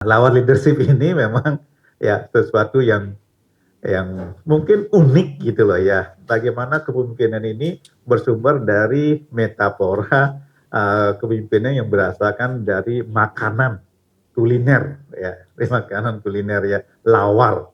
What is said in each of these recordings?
Lawar leadership ini memang ya sesuatu yang mungkin unik gitu loh ya. Bagaimana kepemimpinan ini bersumber dari metafora kepemimpinan yang berdasarkan dari makanan kuliner ya, dari makanan kuliner ya, lawar.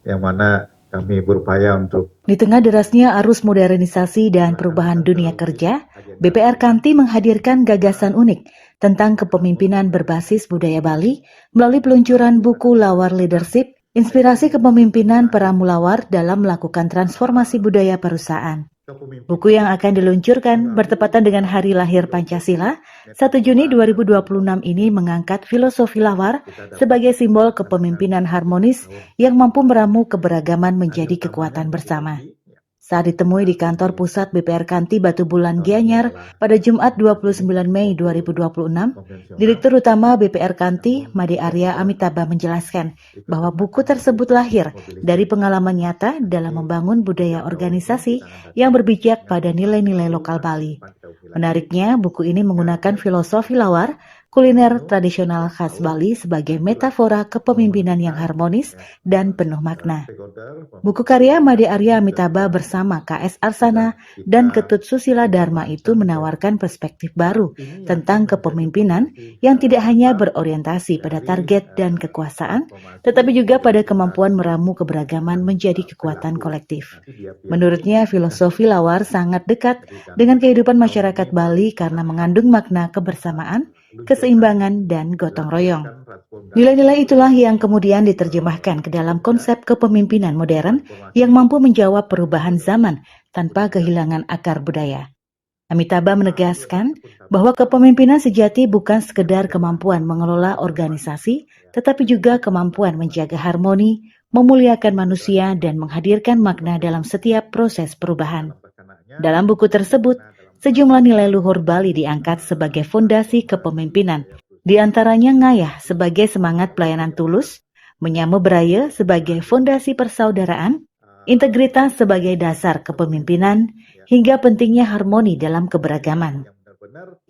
Yang mana kami berupaya untuk Di tengah derasnya arus modernisasi dan perubahan dunia kerja, BPR Kanti menghadirkan gagasan unik tentang kepemimpinan berbasis budaya Bali melalui peluncuran buku Lawar Leadership, inspirasi kepemimpinan para mulawar dalam melakukan transformasi budaya perusahaan. Buku yang akan diluncurkan bertepatan dengan hari lahir Pancasila, 1 Juni 2026 ini mengangkat filosofi lawar sebagai simbol kepemimpinan harmonis yang mampu meramu keberagaman menjadi kekuatan bersama. Saat ditemui di kantor pusat BPR Kanti Batu Bulan Gianyar pada Jumat 29 Mei 2026, Direktur Utama BPR Kanti, Made Arya Amitabha menjelaskan bahwa buku tersebut lahir dari pengalaman nyata dalam membangun budaya organisasi yang berpijak pada nilai-nilai lokal Bali. Menariknya, buku ini menggunakan filosofi lawar, kuliner tradisional khas Bali sebagai metafora kepemimpinan yang harmonis dan penuh makna. Buku karya Made Arya Amitabha bersama KS Arsana dan Ketut Susila Dharma itu menawarkan perspektif baru tentang kepemimpinan yang tidak hanya berorientasi pada target dan kekuasaan, tetapi juga pada kemampuan meramu keberagaman menjadi kekuatan kolektif. Menurutnya, filosofi lawar sangat dekat dengan kehidupan masyarakat Bali karena mengandung makna kebersamaan, keseimbangan, dan gotong royong. Nilai-nilai itulah yang kemudian diterjemahkan ke dalam konsep kepemimpinan modern yang mampu menjawab perubahan zaman tanpa kehilangan akar budaya. Amitabha menegaskan bahwa kepemimpinan sejati bukan sekedar kemampuan mengelola organisasi, tetapi juga kemampuan menjaga harmoni, memuliakan manusia, dan menghadirkan makna dalam setiap proses perubahan. Dalam buku tersebut, sejumlah nilai luhur Bali diangkat sebagai fondasi kepemimpinan, di antaranya ngayah sebagai semangat pelayanan tulus, menyamu beraya sebagai fondasi persaudaraan, integritas sebagai dasar kepemimpinan, hingga pentingnya harmoni dalam keberagaman.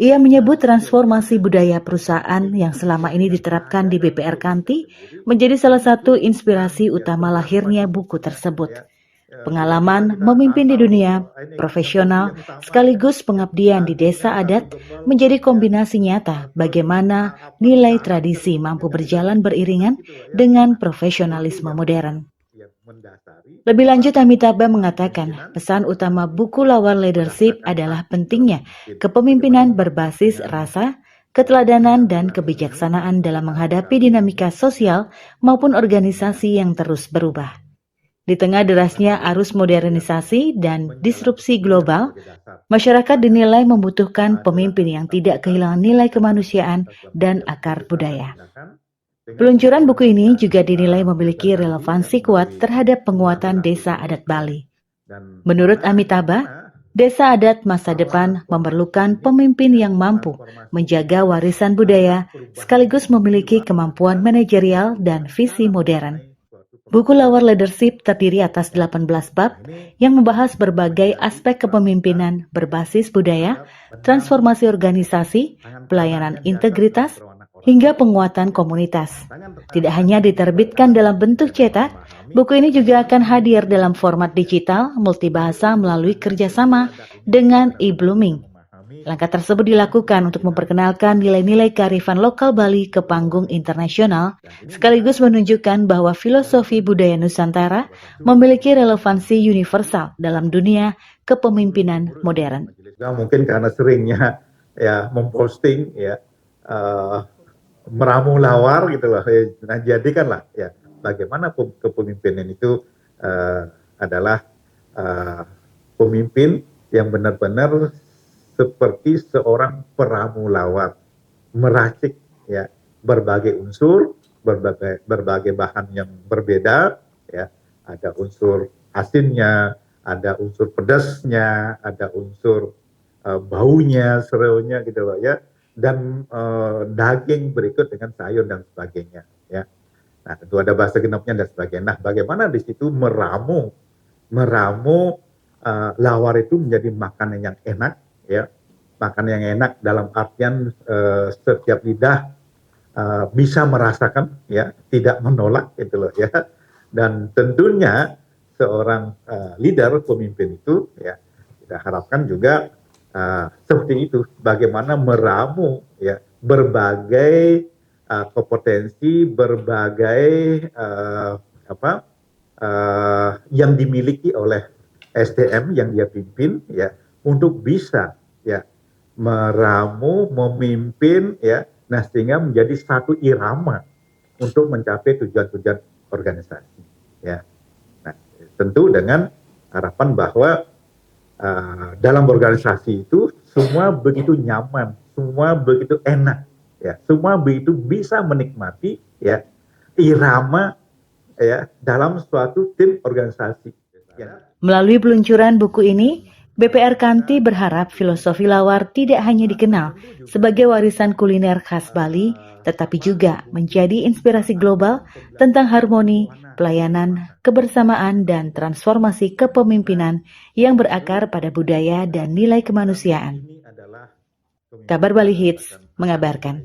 Ia menyebut transformasi budaya perusahaan yang selama ini diterapkan di BPR Kanti menjadi salah satu inspirasi utama lahirnya buku tersebut. Pengalaman memimpin di dunia profesional sekaligus pengabdian di desa adat menjadi kombinasi nyata bagaimana nilai tradisi mampu berjalan beriringan dengan profesionalisme modern. Lebih lanjut, Amitabha mengatakan pesan utama buku Lawar Leadership adalah pentingnya kepemimpinan berbasis rasa, keteladanan, dan kebijaksanaan dalam menghadapi dinamika sosial maupun organisasi yang terus berubah. Di tengah derasnya arus modernisasi dan disrupsi global, masyarakat dinilai membutuhkan pemimpin yang tidak kehilangan nilai kemanusiaan dan akar budaya. Peluncuran buku ini juga dinilai memiliki relevansi kuat terhadap penguatan desa adat Bali. Menurut Amitabha, desa adat masa depan memerlukan pemimpin yang mampu menjaga warisan budaya sekaligus memiliki kemampuan manajerial dan visi modern. Buku Lawar Leadership terdiri atas 18 bab yang membahas berbagai aspek kepemimpinan berbasis budaya, transformasi organisasi, pelayanan integritas, hingga penguatan komunitas. Tidak hanya diterbitkan dalam bentuk cetak, buku ini juga akan hadir dalam format digital multibahasa melalui kerjasama dengan e-Blooming. Langkah tersebut dilakukan untuk memperkenalkan nilai-nilai kearifan lokal Bali ke panggung internasional, sekaligus menunjukkan bahwa filosofi budaya Nusantara memiliki relevansi universal dalam dunia kepemimpinan modern. Mungkin karena seringnya ya memposting ya meramu lawar gitu loh. Nah, jadikanlah ya bagaimana kepemimpinan itu adalah pemimpin yang benar-benar seperti seorang peramu lawar, meracik ya berbagai unsur, berbagai bahan yang berbeda, ya ada unsur asinnya, ada unsur pedasnya, ada unsur baunya, sereunya gitu loh ya, dan daging berikut dengan sayur dan sebagainya ya. Nah, tentu ada bahasa genapnya dan sebagainya. Nah, bagaimana di situ meramu lawar itu menjadi makanan yang enak, ya, makanan yang enak dalam artian setiap lidah bisa merasakan, ya, tidak menolak, gitu loh, ya. Dan tentunya seorang leader, pemimpin itu, ya, kita harapkan juga seperti itu, bagaimana meramu, ya, berbagai kompetensi, berbagai yang dimiliki oleh SDM yang dia pimpin, ya, untuk bisa, ya, meramu, memimpin, ya, nah sehingga menjadi satu irama untuk mencapai tujuan-tujuan organisasi, ya. Nah, tentu dengan harapan bahwa dalam organisasi itu semua begitu nyaman, semua begitu enak, ya, semua begitu bisa menikmati, ya, irama, ya, dalam suatu tim organisasi. Ya. Melalui peluncuran buku ini, BPR Kanti berharap filosofi lawar tidak hanya dikenal sebagai warisan kuliner khas Bali, tetapi juga menjadi inspirasi global tentang harmoni, pelayanan, kebersamaan, dan transformasi kepemimpinan yang berakar pada budaya dan nilai kemanusiaan. Kabar Bali Hits mengabarkan.